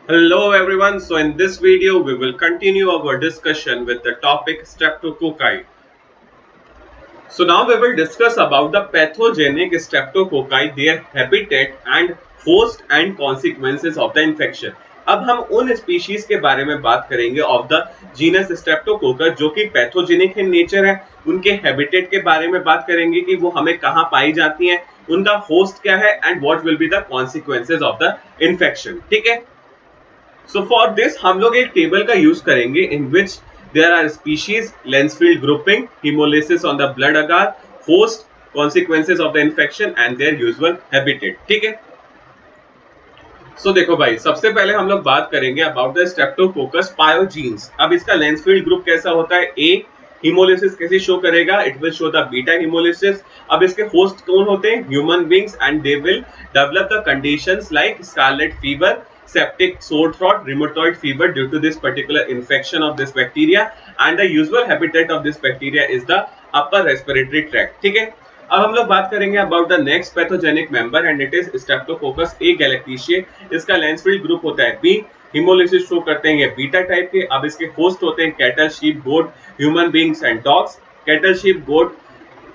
Hello everyone, so in this video we will continue our discussion with the topic streptococci. So now we will discuss about the pathogenic streptococci, their habitat and host and consequences of the infection. अब हम उन species के बारे में बात करेंगे of the genus Streptococcus जो कि पैथोजेनिक इन नेचर है, उनके हैबिटेट के बारे में बात करेंगे कि वो हमें कहाँ पाई जाती हैं, उनका होस्ट क्या है and what will be the consequences of the infection. ठीक है, सो फॉर दिस हम लोग एक टेबल का यूज करेंगे in which there are species, Lancefield grouping, hemolysis on the blood agar, host, consequences of the infection and their usual habitat. ठीक है, सो देखो भाई, सबसे पहले हम लोग बात करेंगे अबाउट द स्ट्रेप्टोकोकस पायोजीन्स। अब इसका लेंसफील्ड ग्रुप कैसा होता है? ए, hemolysis कैसे शो करेगा? It will show the beta hemolysis। अब इसके होस्ट कौन होते हैं? Human beings, and they will develop the conditions like scarlet fever, septic sore throat, rheumatoid fever due to this particular infection of this bacteria, and the usual habitat of this bacteria is the upper respiratory tract। ठीक है, अब हम लोग बात करेंगे about the next pathogenic member and it is Streptococcus agalactiae. इसका Lancefield group होता है बी, hemolysis शो करते हैं ये बीटा टाइप के। अब इसके होस्ट होते हैं cattle, sheep, goat, human beings and dogs. Cattle, sheep, goat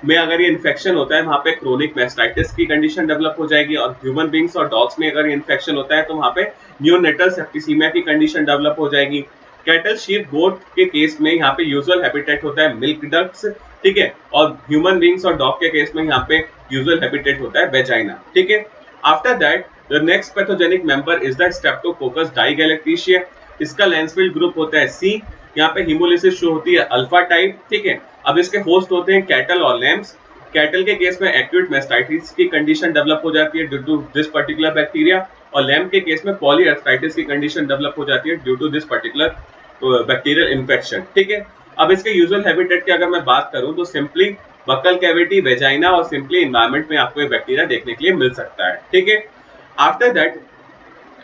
में अगर ये इन्फेक्शन होता है वहां पे क्रोनिक मैस्टाइटिस की कंडीशन डेवलप हो जाएगी, और ह्यूमन बींग्स और डॉग्स में अगर ये इन्फेक्शन होता है तो वहां पे नियोनेटल सेप्टिसीमिया की कंडीशन डेवलप हो जाएगी। कैटल, शीप, गोट के केस में यहाँ पे यूजुअल हैबिटेट होता है मिल्क डक्ट्स। ठीक है, और ह्यूमन बींग्स और डॉग के केस में यहाँ पे यूजुअल हैबिटेट होता है वेजाइना। ठीक है, after that the next pathogenic member is the Streptococcus dysgalactiae. इसका लेंसफील्ड ग्रुप होता है सी। यहाँ पे hemolysis शो होती है अल्फा टाइप। ठीक है, अब इसके होस्ट होते हैं कैटल और लैम्स। कैटल के केस में एक्यूट मैस्टाइटिस की कंडीशन डेवलप हो जाती है due to this particular bacteria, और लैम्प के केस में पॉलीआर्थराइटिस की कंडीशन डेवलप हो जाती है due to this particular bacterial infection. ठीक है, अब इसके यूजुअल हैबिटेट की अगर मैं बात करूं तो सिंपली बक्कल कैविटी, वेजाइना और सिंपली एनवायरमेंट में आपको ये बैक्टीरिया देखने के लिए मिल सकता है। ठीक है, after that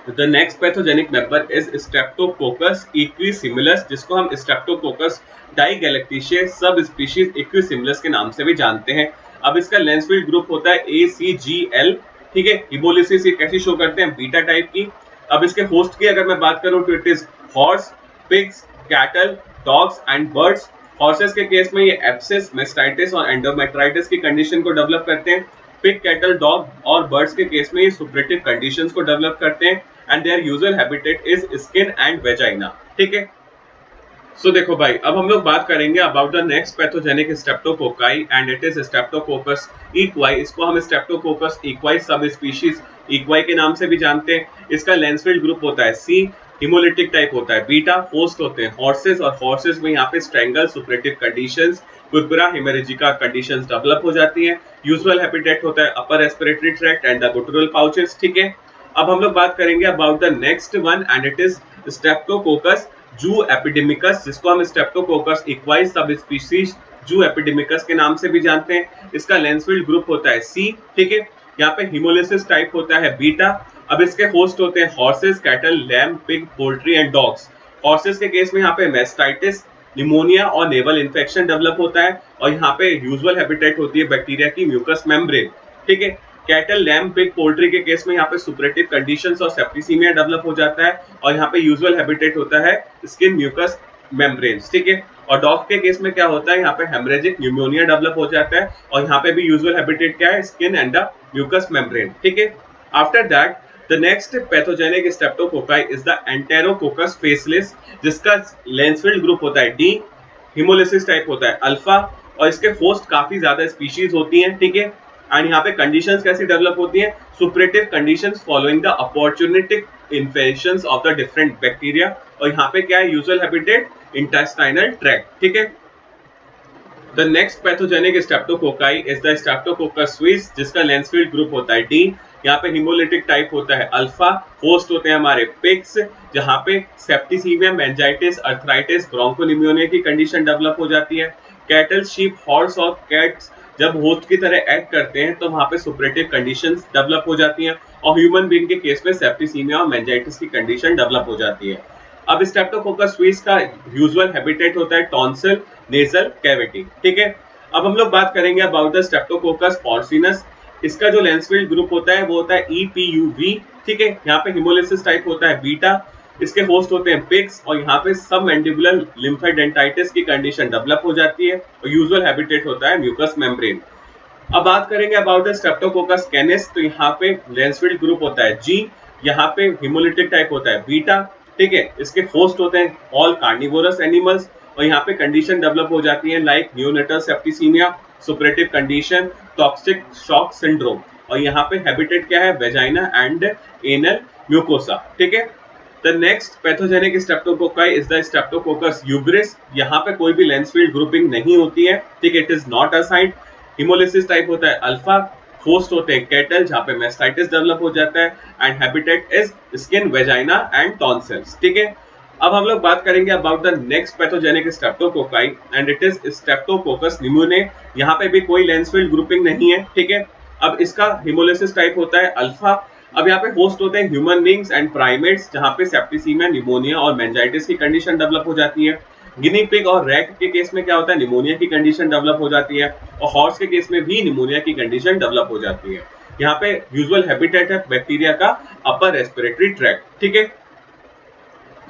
the next pathogenic member is Streptococcus equisimilis, जिसको हम स्ट्रेप्टोकोकस डाइगैलेक्टिशिया सब स्पीशीज इक्विसिमिलस के नाम से भी जानते हैं। अब इसका लेंसफील्ड ग्रुप होता है ACGL। ठीक है, hemolysis ये कैसी शो करते हैं? बीटा टाइप की। अब इसके होस्ट की अगर मैं बात करूं तो it is horse, pigs, cattle, dogs and birds. Horses के केस में ये एब्सेस, मेस्टाइटिस और एंडोमेट्राइटिस की कंडीशन को डेवलप करते हैं। पिग, कैटल, डॉग और बर्ड्स के केस में ये सुपरेटिव कंडीशंस को डेवलप करते हैं and their usual habitat is skin and vagina. ठीक है, सो देखो भाई, अब हम लोग बात करेंगे about the next pathogenic streptococci and it is Streptococcus equi. इसको हम स्ट्रेप्टोकोकस इक्वाई सब स्पीशीज इक्वाई के नाम से भी जानते हैं। इसका लेंसफील्ड ग्रुप होता है सी, हिमोलिटिक टाइप होता है बीटा, होस्ट होते हैं हॉर्सेस, और हॉर्सेस में यहाँ पे strangle, suppurative conditions, purpura, haemorrhagica conditions develop हो जाती हैं। यूजुअल हैबिटेट होता है upper respiratory tract and the guttural pouches. ठीक है, अब हम लोग बात करेंगे about the next one and it is Streptococcus zooepidemicus, जिसको हम स्ट्रेप्टोकोकस इक्वाई सब स्पीशीज जू एपिडेमिकस के नाम से भी जानते हैं। इसका लेंसफील्ड ग्रुप होता है सी। ठीक है, यहाँ पे hemolysis टाइप होता है बीटा। अब इसके होस्ट होते हैं horses, cattle, lamb, pig, poultry and dogs. Horses के केस में यहाँ पे मैस्टाइटिस, निमोनिया और नेवल इन्फेक्शन डेवलप होता है, और यहाँ पे यूजुअल हैबिटेट होती है बैक्टीरिया की म्यूकस मेम्ब्रेन। ठीक है, कैटल, लैम्ब, पिग, पोल्ट्री के केस में यहाँ पे सुपरेटिव कंडीशंस और सेप्टिसीमिया डेवलप हो जाता है, और यहाँ पे यूजुअल हैबिटेट होता है स्किन म्यूकस मेम्ब्रेन्स। ठीक है, और डॉग के केस में क्या होता है? यहाँ पे हेमरेजिक न्यूमोनिया डेवलप हो जाता है, और यहाँ पे भी यूजुअल हैबिटेट क्या है? Skin and the mucous membrane. ठीक है, after that the next pathogenic streptococci is the Enterococcus faecalis, जिसका लेंसफील्ड ग्रुप होता है डी, hemolysis टाइप होता है अल्फा, और इसके होस्ट काफी ज्यादा स्पीशीज होती हैं। ठीक है, एंड यहाँ पे कंडीशंस कैसी डेवलप होती हैं? Suppurative conditions following the opportunistic infections of the different bacteria, और यहाँ पे क्या है? Usual habitat intestinal tract. ठीक है, the next pathogenic streptococci is the Streptococcus suis, जिसका लेंसफील्ड ग्रुप होता है डी। यहाँ पे hemolytic टाइप होता है अल्फा, होस्ट होते हैं हमारे पिग्स, जहाँ पे सेप्टिसीमिया, मेनिंजाइटिस, अर्थराइटिस, ब्रोंकोनिमोनिया की कंडीशन डेवलप हो जाती है। कैटल, शीप, हॉर्स और कैट्स जब होस्ट की तरह एक्ट करते हैं तो वहां पे सुपरेटिव कंडीशंस डेवलप हो जाती हैं, और ह्यूमन बीइंग के केस में सेप्टिसीमिया और मेनिंजाइटिस की कंडीशन डेवलप हो जाती है। अब स्ट्रेप्टोकोकस स्विस का यूजुअल हैबिटेट होता है टॉन्सिल, नेजल कैविटी। ठीक है, अब हम लोग बात करेंगे अबाउट द स्ट्रेप्टोकोकस पोर्सिनस। इसका जो लेंसफील्ड ग्रुप होता है वो होता है EPUV। ठीक है, यहाँ पे hemolysis टाइप होता है बीटा, इसके होस्ट होते हैं पिग्स और यहाँ पे सब मैंडिबुलर लिम्फेडेंटाइटिस की कंडीशन डेवलप हो जाती है और यूजुअल हैबिटेट होता है म्यूकस मेम्ब्रेन। अब बात करेंगे अबाउट द स्ट्रेप्टोकोकस कैनिस, तो यहाँ पे लैंसफील्ड ग्रुप होता है जी, यहाँ पे हिमोलिटिक टाइप होता है बीटा, ठीक है। इसके होस्ट होते हैं ऑल कार्निवोरस एनिमल्स और यहाँ पे कंडीशन डेवलप हो जाती है like neonatal septicaemia, superlative condition, toxic shock syndrome, और यहाँ पे हैबिटेट क्या है, वेजाइना एंड एनल म्यूकोसा, ठीक है। The next pathogenic streptococci is the Streptococcus uberis. यहाँ पे कोई भी लैंसफील्ड ग्रुपिंग नहीं होती है, ठीक है। It is not assigned. Haemolysis type होता है अल्फा, होस्ट होते हैं कैटल जहाँ पे मेस्टाइटिस डेवलप हो जाता है and habitat is skin, vagina and tonsils, ठीक है। अब हम लोग बात करेंगे about the next pathogenic streptococci and it is Streptococcus pneumoniae. यहाँ पे भी कोई लैंसफील्ड ग्रुपिंग नहीं है, ठीक है। अब इसका हिमोलिसिस टाइप होता है अल्फा। अब यहाँ पे होस्ट होते हैं ह्यूमन बींग्स एंड प्राइमेट्स जहाँ पे सेप्टिसीमिया, निमोनिया और मेंजाइटिस की कंडीशन डेवलप हो जाती है। गिनी पिग और रैट के केस में क्या होता है, निमोनिया की कंडीशन डेवलप हो जाती है और हॉर्स के केस में भी निमोनिया की कंडीशन डेवलप हो जाती है। यहाँ पे यूजुअल हैबिटेट है बैक्टीरिया का अपर रेस्पिरेटरी ट्रैक्ट, ठीक है।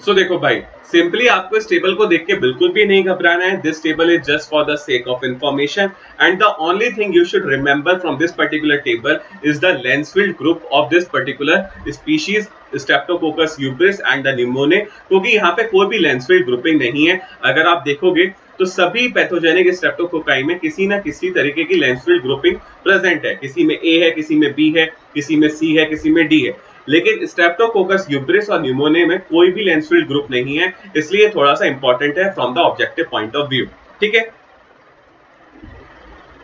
सो देखो भाई, सिंपली आपको इस टेबल को देख के बिल्कुल भी नहीं घबराना है। This table is just for the sake of information and the only thing you should remember from this particular table is the Lancefield group of this particular species Streptococcus uberis and the pneumoniae, क्योंकि यहाँ पे कोई भी लैंसफील्ड grouping नहीं है। अगर आप देखोगे तो सभी पैथोजेनिक स्ट्रेप्टोकोकाई में किसी ना किसी तरीके की लैंसफील्ड ग्रुपिंग प्रेजेंट है। किसी में ए है, किसी में बी है, किसी में सी है, किसी में डी है, लेकिन स्ट्रेप्टोकोकस यूब्रिस और निमोने में कोई भी लैंसफील्ड ग्रुप नहीं है, इसलिए थोड़ा सा इंपॉर्टेंट है from the objective point of view, ठीक है।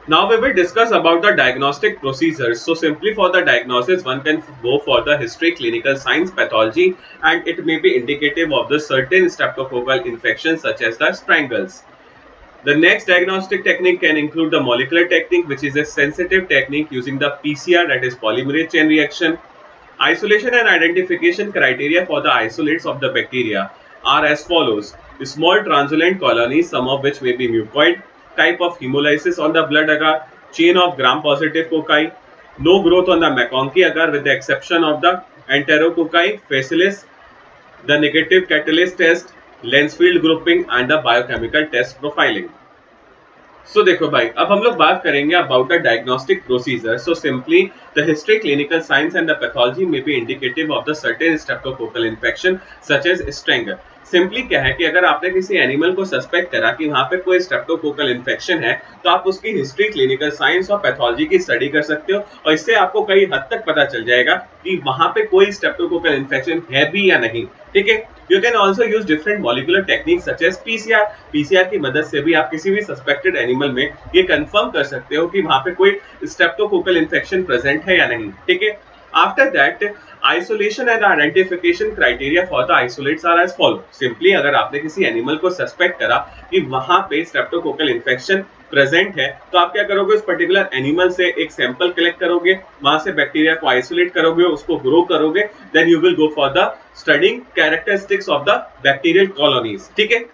Now we will discuss about the diagnostic procedures. So simply for the diagnosis, one can go for the history, clinical signs, pathology, and it may be indicative of the certain streptococcal infections such as the strangles. The next diagnostic technique can include the molecular technique, which is a sensitive technique using the PCR, that is polymerase chain reaction. Isolation and identification criteria for the isolates of the bacteria are as follows: small translucent colonies, some of which may be mucoid, type of hemolysis on the blood agar, chain of gram-positive cocci, no growth on the MacConkey agar with the exception of the Enterococci facilis, the negative catalase test, Lensfield grouping and the biochemical test profiling. सो देखो भाई, अब हम लोग बात करेंगे about the diagnostic procedure. So simply the history, clinical science and the pathology may be indicative of the certain streptococcal infection such as strangle. Simply क्या है कि अगर आपने किसी एनिमल को सस्पेक्ट करा कि वहां पे कोई स्ट्रेप्टोकोकल इन्फेक्शन है, तो आप उसकी हिस्ट्री, क्लिनिकल साइंस और पैथोलॉजी की स्टडी कर सकते हो और इससे आपको कई हद तक पता चल जाएगा कि वहां पे कोई स्ट्रेप्टोकोकल इन्फेक्शन है भी या नहीं, ठीक है। You can also use different molecular techniques such as PCR. PCR की मदद से भी आप किसी भी सस्पेक्टेड एनिमल में ये कंफर्म कर सकते हो कि वहां पे कोई स्ट्रेप्टोकोकल इन्फेक्शन प्रेजेंट है या नहीं, ठीक है। After that, isolation and identification criteria for the isolates are as follow. Simply अगर आपने किसी एनिमल को सस्पेक्ट करा कि वहां पे स्ट्रेप्टोकोकल इन्फेक्शन प्रेजेंट है, तो आप क्या करोगे, उस पर्टिकुलर एनिमल से एक सैंपल कलेक्ट करोगे, वहां से बैक्टीरिया को आइसोलेट करोगे, उसको ग्रो करोगे, then you will go for the studying characteristics of the bacterial colonies, ठीक है।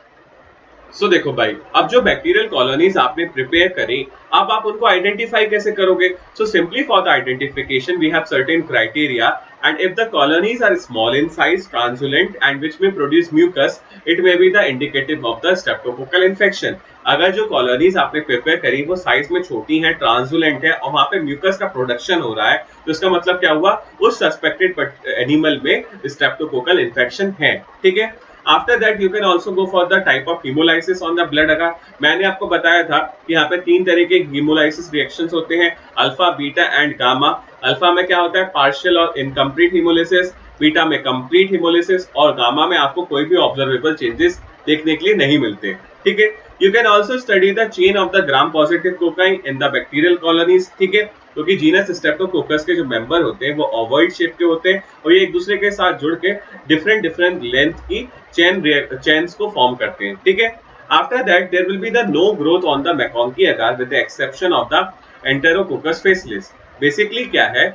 सो देखो भाई, अब जो बैक्टीरियल कॉलोनीज आपने प्रिपेयर करी, अब आप उनको आइडेंटिफाई कैसे करोगे। So simply for the identification we have certain criteria and if the colonies are small in size, translucent and which may produce mucus, it may be the indicative of the streptococcal infection. अगर जो colonies आपने prepare करी वो size में छोटी हैं, ट्रांसलुसेंट है और वहां पे म्यूकस का प्रोडक्शन हो रहा है, तो इसका मतलब क्या हुआ, उस सस्पेक्टेड एनिमल में स्ट्रेप्टोकोकल इन्फेक्शन है, ठीक है। After that, you can also go for the type of hemolysis on the blood agar. मैंने आपको बताया था कि यहाँ पे तीन तरह के hemolysis reactions होते हैं, alpha, beta and gamma. Alpha में क्या होता है, पार्शियल और इनकम्प्लीट hemolysis, बीटा में कंप्लीट hemolysis और गामा में आपको कोई भी ऑब्जर्वेबल चेंजेस देखने के लिए नहीं मिलते, ठीक है। You can also study the chain of the gram-positive cocci in the bacterial colonies, ठीक है, क्योंकि जीनस स्ट्रेप्टोकोकस के जो मेंबर होते हैं वो ओवॉइड शेप के होते हैं और ये एक दूसरे के साथ जुड़ के डिफरेंट लेंथ की चेन्स को फॉर्म करते हैं, ठीक है। After that there will be the no growth on the MacConkey agar with the exception of the Enterococcus faecalis. Basically क्या है,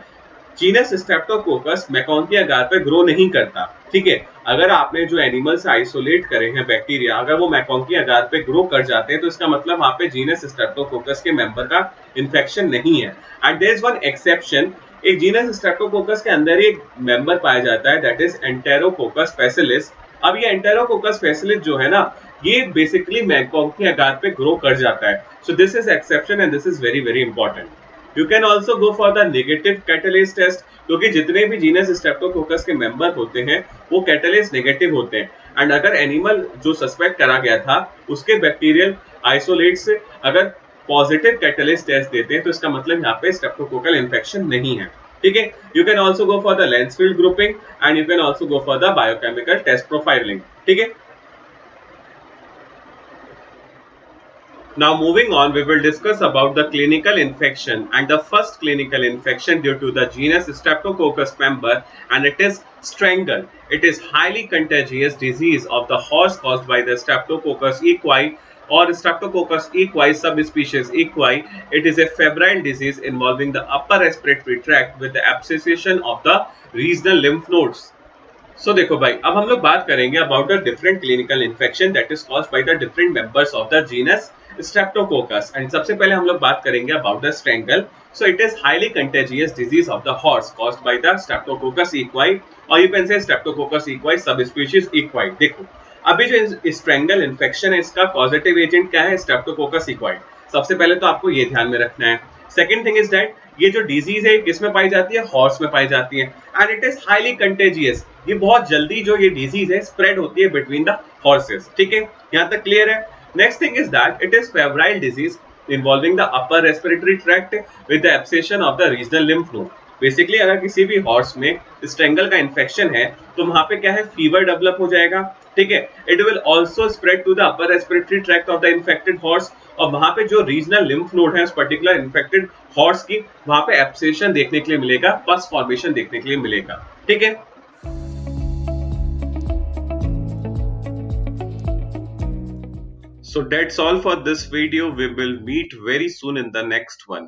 जीनस स्ट्रेप्टोकोकस मैकॉन्की अगार पे ग्रो नहीं करता, ठीक है। अगर आपने जो एनिमल से आइसोलेट करे हैं बैक्टीरिया, अगर वो मैकॉन्की अगार पे ग्रो कर जाते हैं तो इसका मतलब वहां पे जीनस स्ट्रेप्टोकोकस के मेंबर का इन्फेक्शन नहीं है। And there is one exception, एक जीनस स्ट्रेप्टोकोकस के अंदर ही एक मेंबर पाया जाता है दैट इज एंटेरोकोकस फैसिलिस। अब ये एंटेरोकोकस फैसिलिस जो है ना, ये बेसिकली मैकॉक के आकार पे ग्रो कर जाता है। So this is exception and this is very very important. You can also go for the negative catalase test, क्योंकि जितने भी जीनस स्ट्रेप्टोकोकस के मेंबर होते हैं वो कैटलेज नेगेटिव होते हैं। एंड अगर एनिमल जो सस्पेक्ट करा गया था उसके बैक्टीरियल आइसोलेट से अगर पॉजिटिव कैटलिस्ट टेस्ट देते हैं तो इसका मतलब यहाँ पे स्ट्रेप्टोकोकल इन्फेक्शन नहीं है। ठीक है, you can also go for the Lancefield grouping and you can also go for the biochemical test profiling. ठीक है, now moving on, we will discuss about the clinical infection, and the first clinical infection due to the genus Streptococcus member, and it is strangle. It is highly contagious disease of the horse caused by the Streptococcus equi or Streptococcus equi subspecies equi. It is a febrile disease involving the upper respiratory tract with the abscession of the regional lymph nodes. सो देखो भाई, अब हम लोग बात करेंगे about the different clinical infection that is caused by the different members of the genus Streptococcus. And सबसे पहले हम लोग बात करेंगे about the strangle. So it is highly contagious disease of the horse caused by the Streptococcus equi और you can say Streptococcus equi subspecies इक्वाई। देखो अभी जो स्ट्रेंगल इन्फेक्शन है इसका पॉजिटिव एजेंट क्या है? स्ट्रेप्टोकोकस इक्वाई। सबसे पहले तो आपको ये ध्यान में रखना है। सेकेंड थिंग इज दैट ये जो डिजीज है किसमें पाई जाती है? हॉर्स में पाई जाती है and it is highly contagious. ये बहुत जल्दी जो ये डिजीज है स्प्रेड होती है बिटवीन द हॉर्सेस। ठीक है, यहाँ तक क्लियर है। Next thing is that it is febrile disease involving the upper respiratory tract with the abscission of the regional lymph node. Basically अगर किसी भी हॉर्स में स्ट्रेंगल का इन्फेक्शन है तो वहां पे क्या है? फीवर डेवलप हो जाएगा। ठीक है, it will also spread to the upper respiratory tract of the infected horse और वहां पे जो रीजनल लिम्फ नोड है उस पर्टिकुलर इन्फेक्टेड हॉर्स की वहां पे एब्सेशन देखने के लिए मिलेगा, पस फॉर्मेशन देखने के लिए मिलेगा। ठीक है, so that's all for this video. We will meet very soon in the next one.